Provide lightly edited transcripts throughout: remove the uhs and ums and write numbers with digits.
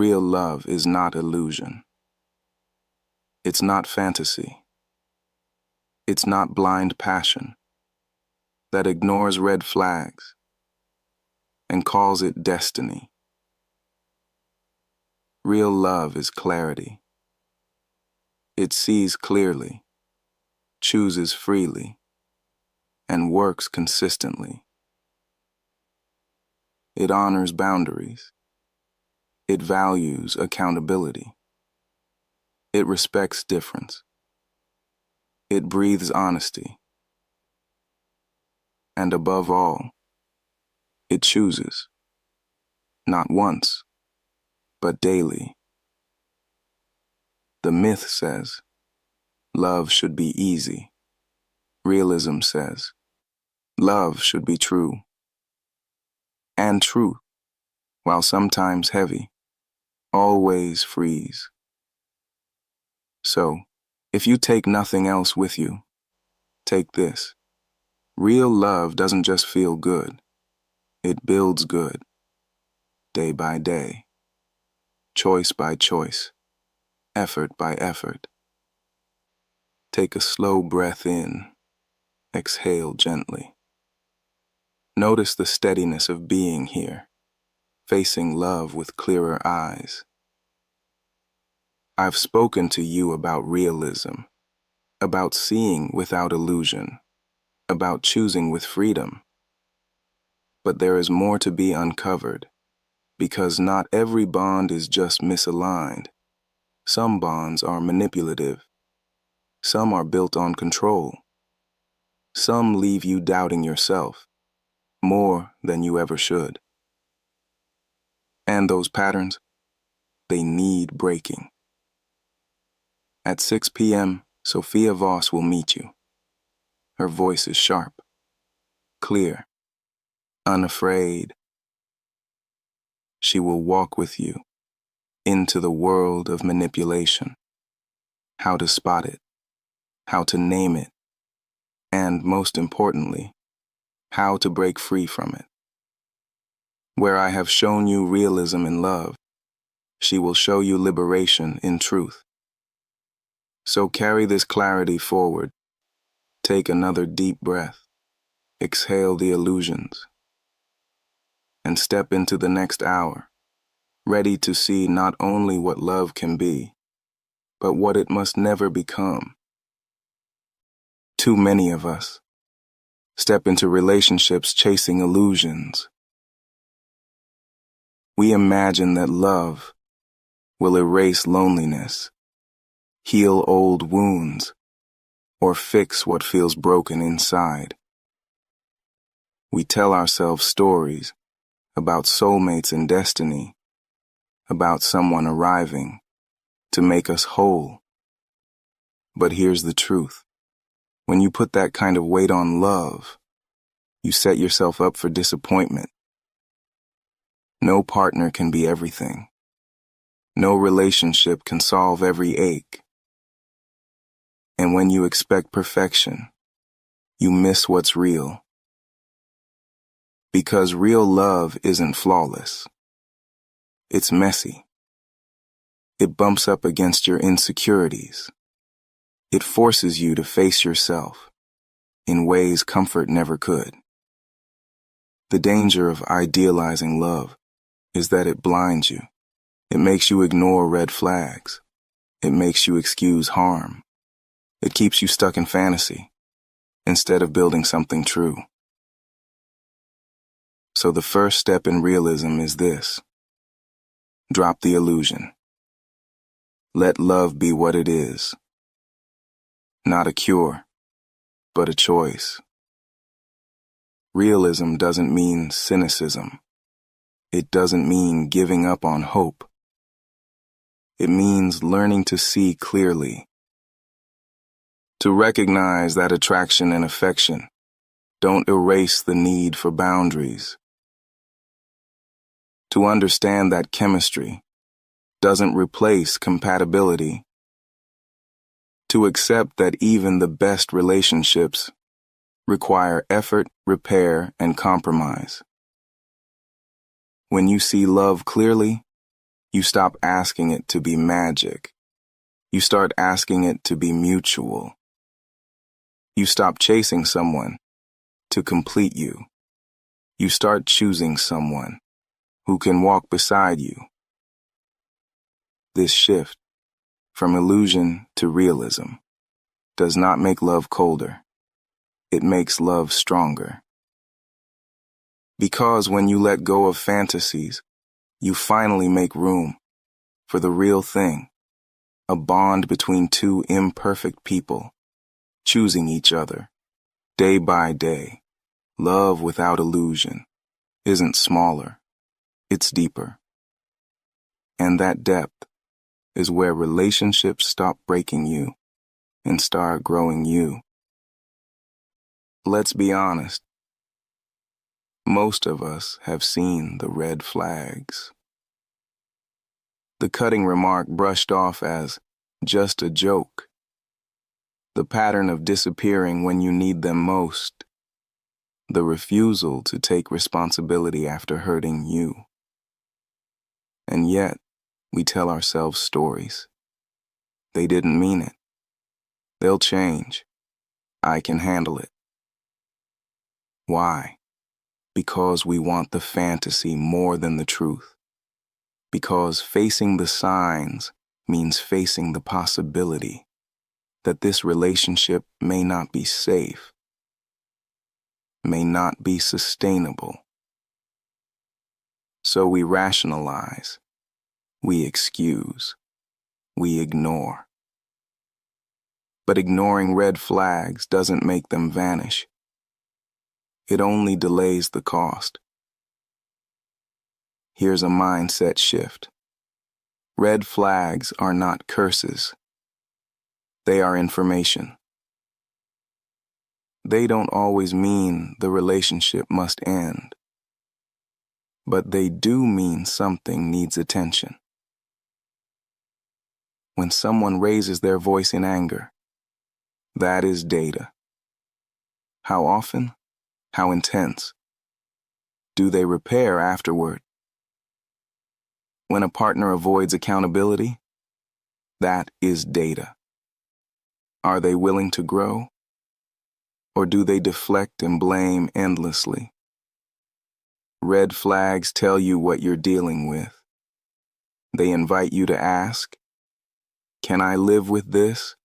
Real love is not illusion. It's not fantasy. It's not blind passion that ignores red flags and calls it destiny. Real love is clarity. It sees clearly, chooses freely, and works consistently. It honors boundaries. It values accountability. It respects difference. It breathes honesty. And above all, it chooses, not once, but daily. The myth says, love should be easy. Realism says, love should be true. And truth, while sometimes heavy, always frees. So, if you take nothing else with you, take this. Real love doesn't just feel good. It builds good, day by day, choice by choice, effort by effort. Take a slow breath in, exhale gently. Notice the steadiness of being here, facing love with clearer eyes. I've spoken to you about realism, about seeing without illusion, about choosing with freedom. But there is more to be uncovered, because not every bond is just misaligned. Some bonds are manipulative. Some are built on control. Some leave you doubting yourself, more than you ever should. And those patterns, they need breaking. At 6 p.m., Sophia Voss will meet you. Her voice is sharp, clear, unafraid. She will walk with you into the world of manipulation, how to spot it, how to name it, and most importantly, how to break free from it. Where I have shown you realism in love, she will show you liberation in truth. So carry this clarity forward. Take another deep breath, exhale the illusions, and step into the next hour, ready to see not only what love can be, but what it must never become. Too many of us step into relationships chasing illusions. We imagine that love will erase loneliness, heal old wounds, or fix what feels broken inside. We tell ourselves stories about soulmates and destiny, about someone arriving to make us whole. But here's the truth. When you put that kind of weight on love, you set yourself up for disappointment. No partner can be everything. No relationship can solve every ache. And when you expect perfection, you miss what's real. Because real love isn't flawless. It's messy. It bumps up against your insecurities. It forces you to face yourself in ways comfort never could. The danger of idealizing love is that it blinds you. It makes you ignore red flags. It makes you excuse harm. It keeps you stuck in fantasy instead of building something true. So the first step in realism is this. Drop the illusion. Let love be what it is. Not a cure, but a choice. Realism doesn't mean cynicism. It doesn't mean giving up on hope. It means learning to see clearly, to recognize that attraction and affection don't erase the need for boundaries, to understand that chemistry doesn't replace compatibility, to accept that even the best relationships require effort, repair, and compromise. When you see love clearly, You stop asking it to be magic. You start asking it to be mutual. You stop chasing someone to complete you. You start choosing someone who can walk beside you. This shift from illusion to realism does not make love colder. It makes love stronger. Because when you let go of fantasies, you finally make room for the real thing, a bond between two imperfect people, choosing each other, day by day. Love without illusion isn't smaller, it's deeper. And that depth is where relationships stop breaking you and start growing you. Let's be honest. Most of us have seen the red flags. The cutting remark brushed off as just a joke. The pattern of disappearing when you need them most. The refusal to take responsibility after hurting you. And yet, we tell ourselves stories. They didn't mean it. They'll change. I can handle it. Why? Because we want the fantasy more than the truth. Because facing the signs means facing the possibility that this relationship may not be safe, may not be sustainable. So we rationalize, we excuse, we ignore. But ignoring red flags doesn't make them vanish. It only delays the cost. Here's a mindset shift. Red flags are not curses. They are information. They don't always mean the relationship must end. But they do mean something needs attention. When someone raises their voice in anger, that is data. How often? How intense? Do they repair afterward? When a partner avoids accountability, that is data. Are they willing to grow? Or do they deflect and blame endlessly? Red flags tell you what you're dealing with. They invite you to ask, can I live with this?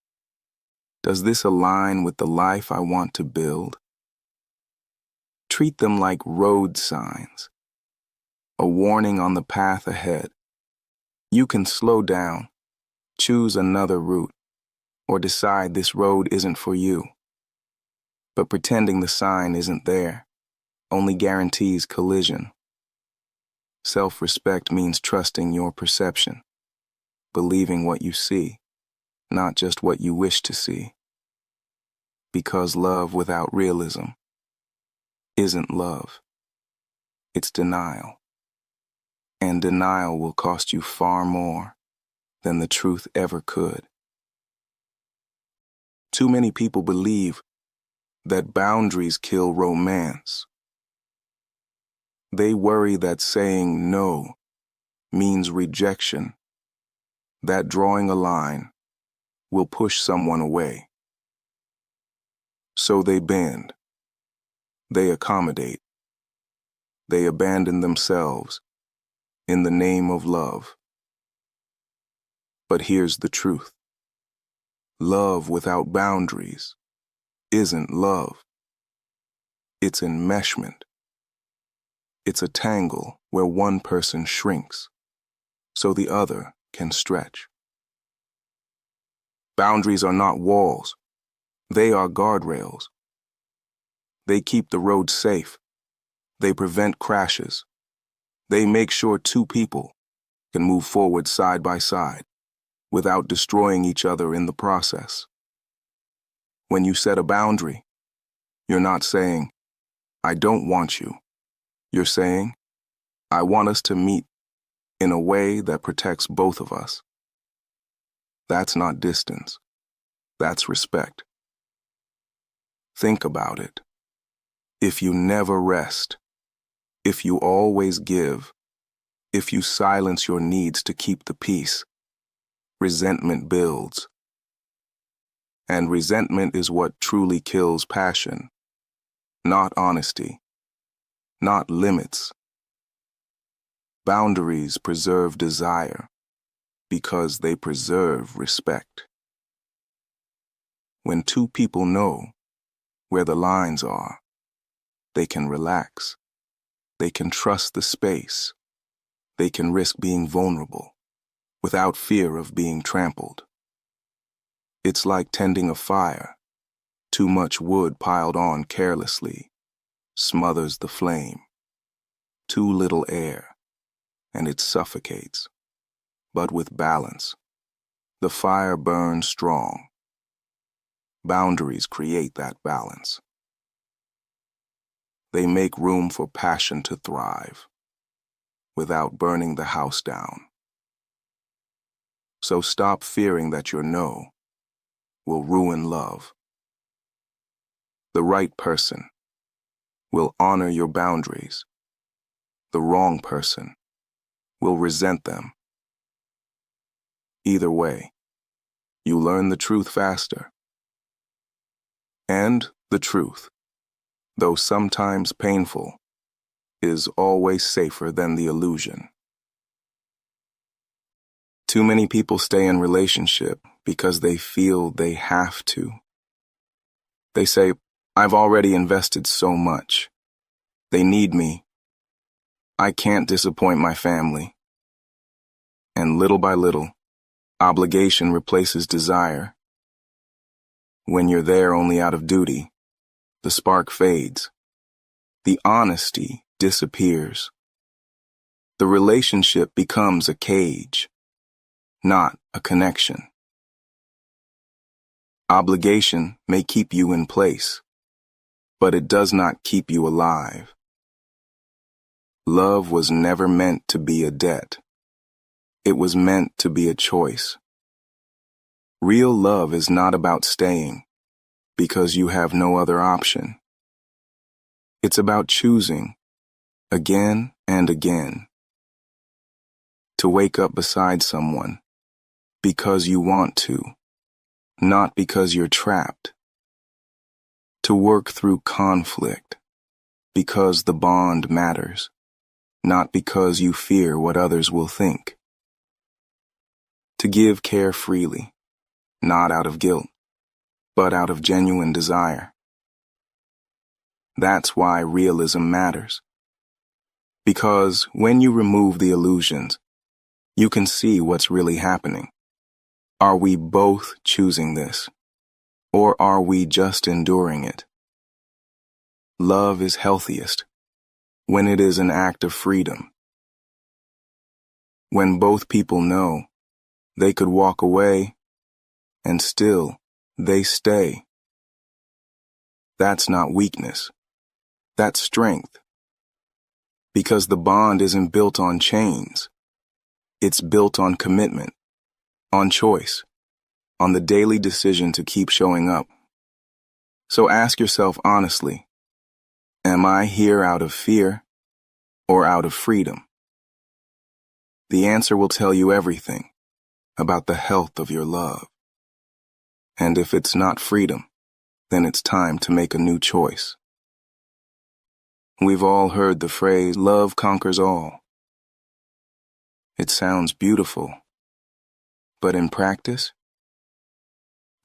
Does this align with the life I want to build? Treat them like road signs, a warning on the path ahead. You can slow down, choose another route, or decide this road isn't for you. But pretending the sign isn't there only guarantees collision. Self-respect means trusting your perception, believing what you see, not just what you wish to see. Because love without realism isn't love. It's denial. And denial will cost you far more than the truth ever could. Too many people believe that boundaries kill romance. They worry that saying no means rejection, that drawing a line will push someone away. So they bend, they accommodate, they abandon themselves in the name of love. But here's the truth. Love without boundaries isn't love. It's enmeshment. It's a tangle where one person shrinks so the other can stretch. Boundaries are not walls. They are guardrails. They keep the road safe. They prevent crashes. They make sure two people can move forward side by side without destroying each other in the process. When you set a boundary, you're not saying, I don't want you. You're saying, I want us to meet in a way that protects both of us. That's not distance. That's respect. Think about it. If you never rest, if you always give, If you silence your needs to keep the peace, resentment builds. And resentment is what truly kills passion, not honesty, not limits. Boundaries preserve desire because they preserve respect. When two people know where the lines are, they can relax. They can trust the space. They can risk being vulnerable without fear of being trampled. It's like tending a fire. Too much wood piled on carelessly smothers the flame. Too little air, and it suffocates. But with balance, the fire burns strong. Boundaries create that balance. They make room for passion to thrive without burning the house down. So stop fearing that your no will ruin love. The right person will honor your boundaries. The wrong person will resent them. Either way, you learn the truth faster. And the truth, though sometimes painful, is always safer than the illusion. Too many people stay in relationship because they feel they have to. They say, I've already invested so much. They need me. I can't disappoint my family. And little by little, obligation replaces desire. When you're there only out of duty, the spark fades. The honesty disappears. The relationship becomes a cage, not a connection. Obligation may keep you in place, but it does not keep you alive. Love was never meant to be a debt. It was meant to be a choice. Real love is not about staying because you have no other option. It's about choosing, again and again, to wake up beside someone because you want to, not because you're trapped. To work through conflict because the bond matters, not because you fear what others will think. To give care freely, not out of guilt, but out of genuine desire. That's why realism matters. Because when you remove the illusions, you can see what's really happening. Are we both choosing this? Or are we just enduring it? Love is healthiest when it is an act of freedom. When both people know they could walk away and still they stay. That's not weakness. That's strength. Because the bond isn't built on chains. It's built on commitment, on choice, on the daily decision to keep showing up. So ask yourself honestly, am I here out of fear or out of freedom? The answer will tell you everything about the health of your love. And if it's not freedom, then it's time to make a new choice. We've all heard the phrase, love conquers all. It sounds beautiful, but in practice,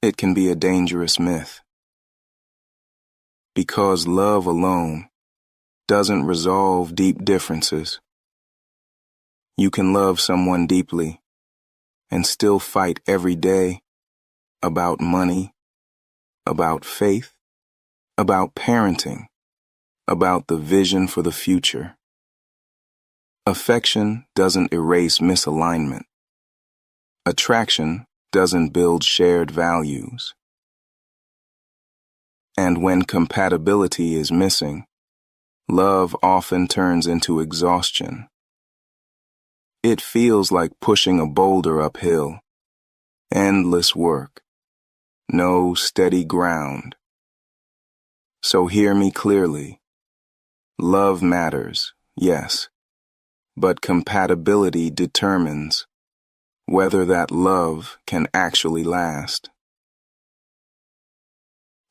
it can be a dangerous myth. Because love alone doesn't resolve deep differences. You can love someone deeply and still fight every day about money, about faith, about parenting, about the vision for the future. Affection doesn't erase misalignment. Attraction doesn't build shared values. And when compatibility is missing, love often turns into exhaustion. It feels like pushing a boulder uphill. Endless work. No steady ground. So hear me clearly. Love matters, yes, but compatibility determines whether that love can actually last.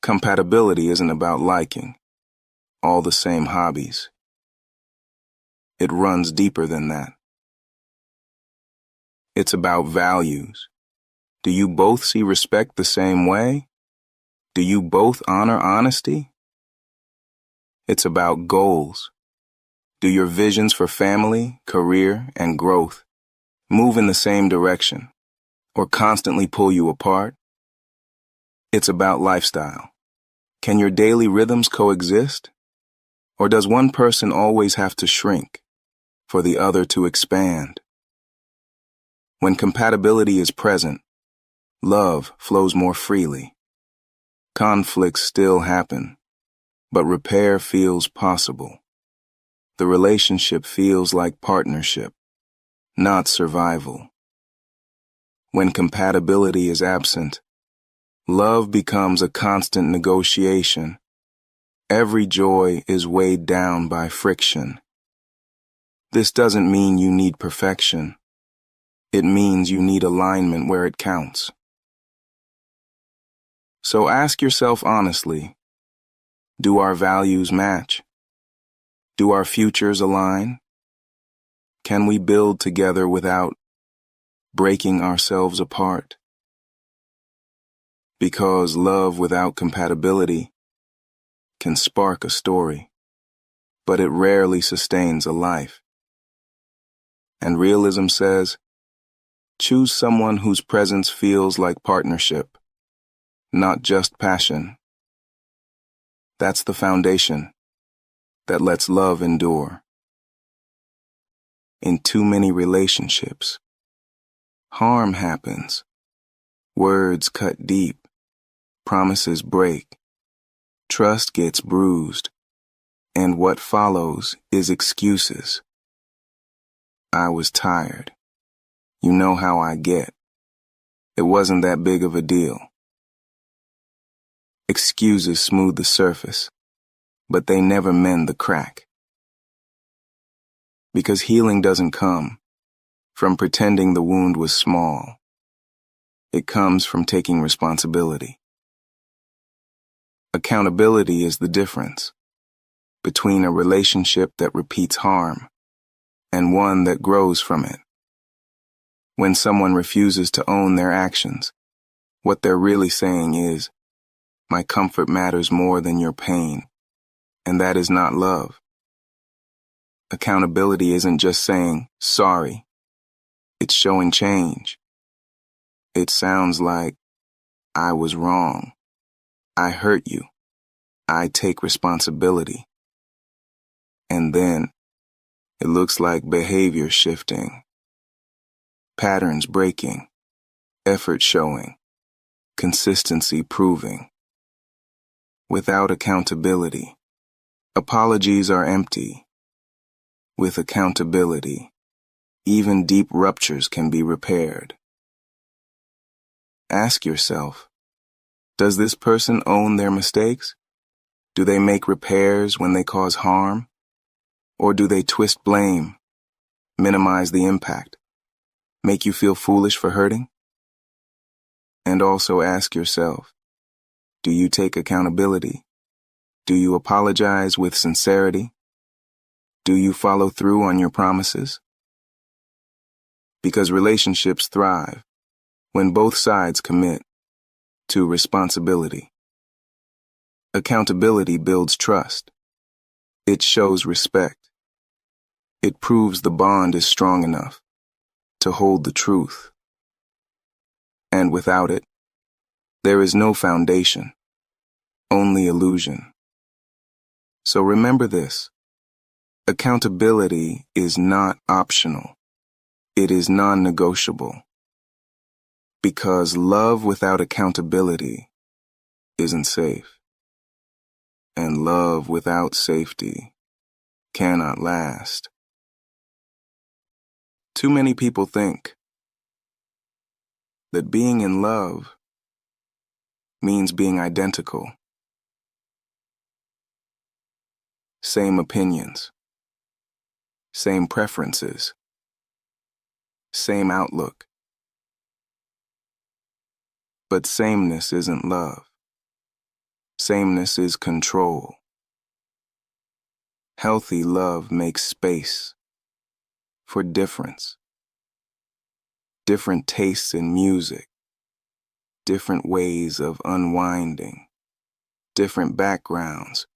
Compatibility isn't about liking all the same hobbies. It runs deeper than that. It's about values. Do you both see respect the same way? Do you both honor honesty? It's about goals. Do your visions for family, career, and growth move in the same direction or constantly pull you apart? It's about lifestyle. Can your daily rhythms coexist? Or does one person always have to shrink for the other to expand? When compatibility is present, love flows more freely. Conflicts still happen, but repair feels possible. The relationship feels like partnership, not survival. When compatibility is absent, love becomes a constant negotiation. Every joy is weighed down by friction. This doesn't mean you need perfection. It means you need alignment where it counts. So ask yourself honestly, do our values match? Do our futures align? Can we build together without breaking ourselves apart? Because love without compatibility can spark a story, but it rarely sustains a life. And realism says, choose someone whose presence feels like partnership, not just passion. That's the foundation that lets love endure. In too many relationships, harm happens. Words cut deep. Promises break. Trust gets bruised. And what follows is excuses. I was tired. You know how I get. It wasn't that big of a deal. Excuses smooth the surface, but they never mend the crack. Because healing doesn't come from pretending the wound was small. It comes from taking responsibility. Accountability is the difference between a relationship that repeats harm and one that grows from it. When someone refuses to own their actions, what they're really saying is, my comfort matters more than your pain, and that is not love. Accountability isn't just saying, sorry. It's showing change. It sounds like, I was wrong. I hurt you. I take responsibility. And then, it looks like behavior shifting, patterns breaking, effort showing, consistency proving. Without accountability, apologies are empty. With accountability, even deep ruptures can be repaired. Ask yourself, does this person own their mistakes? Do they make repairs when they cause harm? Or do they twist blame, minimize the impact, make you feel foolish for hurting? And also ask yourself, do you take accountability? Do you apologize with sincerity? Do you follow through on your promises? Because relationships thrive when both sides commit to responsibility. Accountability builds trust. It shows respect. It proves the bond is strong enough to hold the truth. And without it, there is no foundation, only illusion. So remember this, accountability is not optional. It is non-negotiable. Because love without accountability isn't safe. And love without safety cannot last. Too many people think that being in love means being identical. Same opinions, same preferences, same outlook. But sameness isn't love. Sameness is control. Healthy love makes space for difference. Different tastes in music, different ways of unwinding, different backgrounds,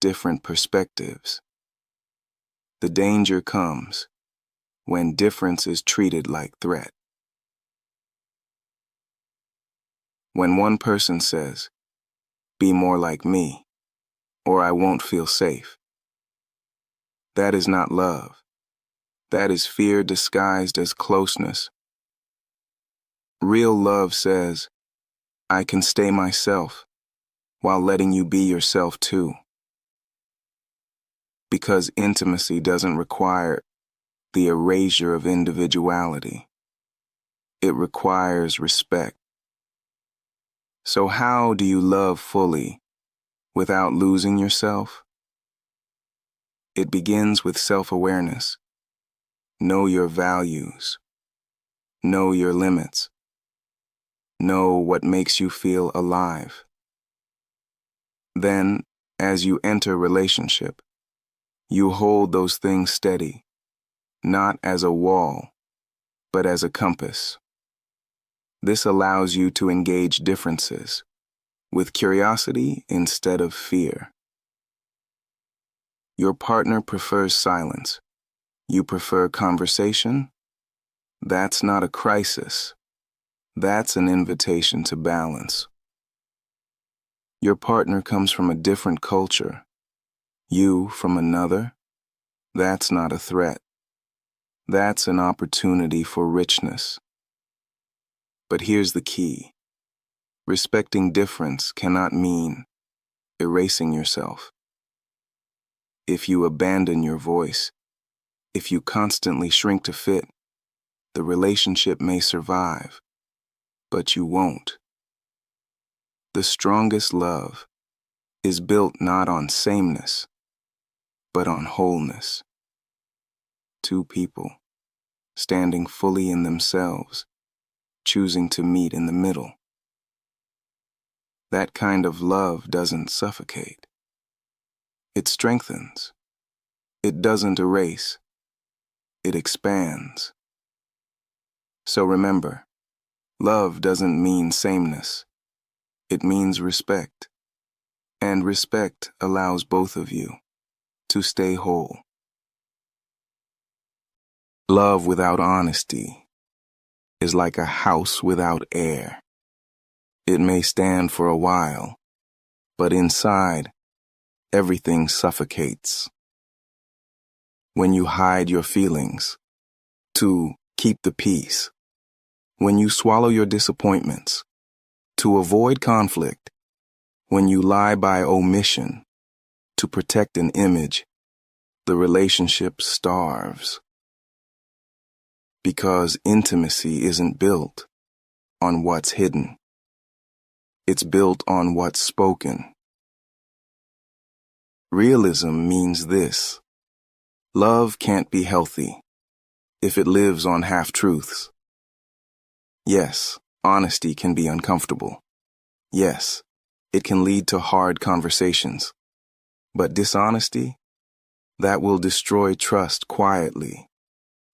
different perspectives. The danger comes when difference is treated like threat. When one person says, "Be more like me, or I won't feel safe," that is not love. That is fear disguised as closeness. Real love says, "I can stay myself while letting you be yourself too." Because intimacy doesn't require the erasure of individuality. It requires respect. So how do you love fully without losing yourself? It begins with self-awareness. Know your values. Know your limits. Know what makes you feel alive. Then, as you enter relationship, you hold those things steady, not as a wall, but as a compass. This allows you to engage differences with curiosity instead of fear. Your partner prefers silence. You prefer conversation? That's not a crisis. That's an invitation to balance. Your partner comes from a different culture. You from another? That's not a threat. That's an opportunity for richness. But here's the key. Respecting difference cannot mean erasing yourself. If you abandon your voice, if you constantly shrink to fit, the relationship may survive, but you won't. The strongest love is built not on sameness, but on wholeness. Two people, standing fully in themselves, choosing to meet in the middle. That kind of love doesn't suffocate. It strengthens. It doesn't erase. It expands. So remember, love doesn't mean sameness. It means respect. And respect allows both of you to stay whole. Love without honesty is like a house without air. It may stand for a while, but inside, everything suffocates. When you hide your feelings to keep the peace, when you swallow your disappointments to avoid conflict, when you lie by omission to protect an image, the relationship starves. Because intimacy isn't built on what's hidden. It's built on what's spoken. Realism means this. Love can't be healthy if it lives on half-truths. Yes, honesty can be uncomfortable. Yes, it can lead to hard conversations. But dishonesty, that will destroy trust quietly,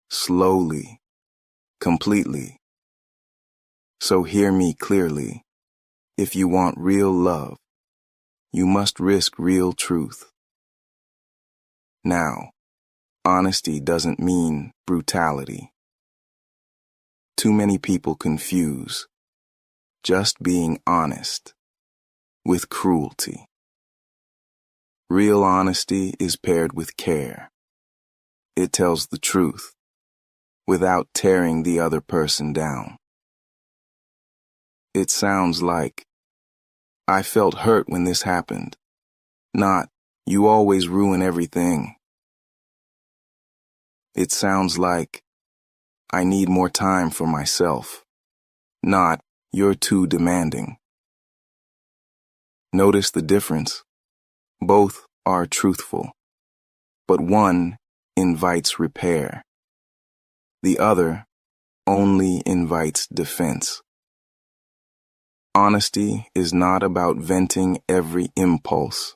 slowly, completely. So hear me clearly. If you want real love, you must risk real truth. Now, honesty doesn't mean brutality. Too many people confuse just being honest with cruelty. Real honesty is paired with care. It tells the truth without tearing the other person down. It sounds like, "I felt hurt when this happened," not, "You always ruin everything." It sounds like, "I need more time for myself," not, "You're too demanding." Notice the difference. Both are truthful, but one invites repair. The other only invites defense. Honesty is not about venting every impulse.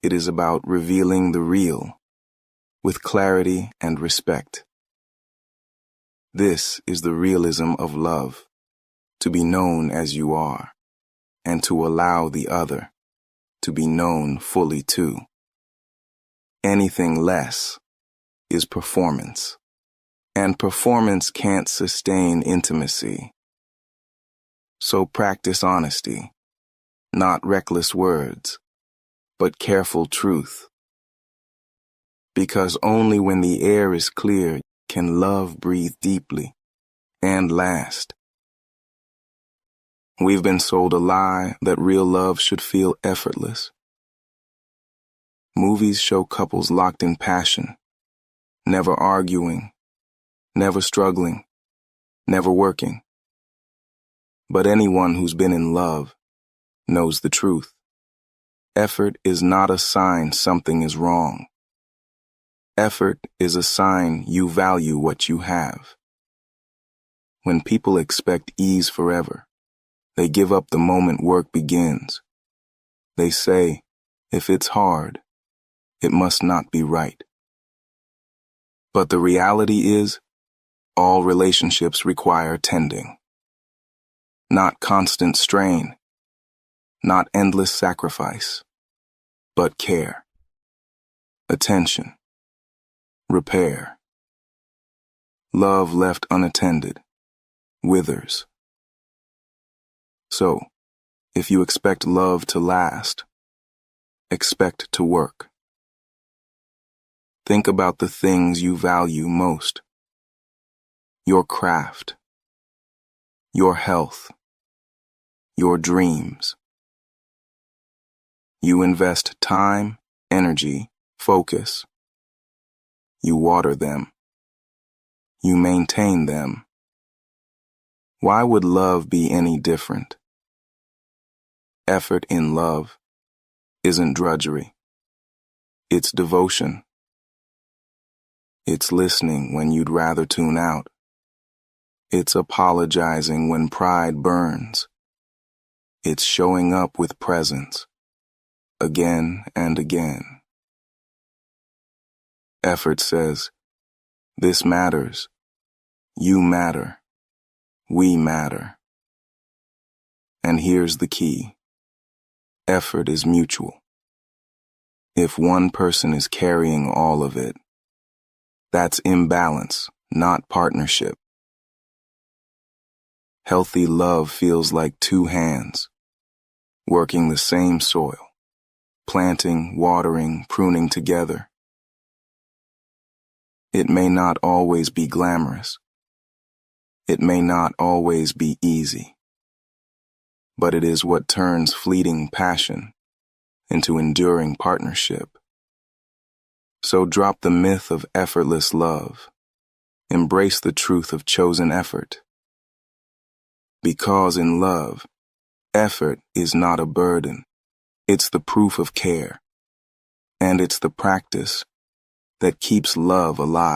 It is about revealing the real with clarity and respect. This is the realism of love, to be known as you are, and to allow the other to be known fully too. Anything less is performance, and performance can't sustain intimacy. So practice honesty, not reckless words, but careful truth. Because only when the air is clear can love breathe deeply and last. We've been sold a lie that real love should feel effortless. Movies show couples locked in passion, never arguing, never struggling, never working. But anyone who's been in love knows the truth. Effort is not a sign something is wrong. Effort is a sign you value what you have. When people expect ease forever, they give up the moment work begins. They say, if it's hard, it must not be right. But the reality is, all relationships require tending. Not constant strain, not endless sacrifice, but care, attention, repair. Love left unattended withers. So, if you expect love to last, expect to work. Think about the things you value most. Your craft, your health, your dreams. You invest time, energy, focus. You water them. You maintain them. Why would love be any different? Effort in love isn't drudgery. It's devotion. It's listening when you'd rather tune out. It's apologizing when pride burns. It's showing up with presence, again and again. Effort says, this matters, you matter, we matter. And here's the key. Effort is mutual. If one person is carrying all of it, that's imbalance, not partnership. Healthy love feels like two hands, working the same soil, planting, watering, pruning together. It may not always be glamorous. It may not always be easy. But it is what turns fleeting passion into enduring partnership. So drop the myth of effortless love. Embrace the truth of chosen effort. Because in love, effort is not a burden. It's the proof of care. And it's the practice that keeps love alive.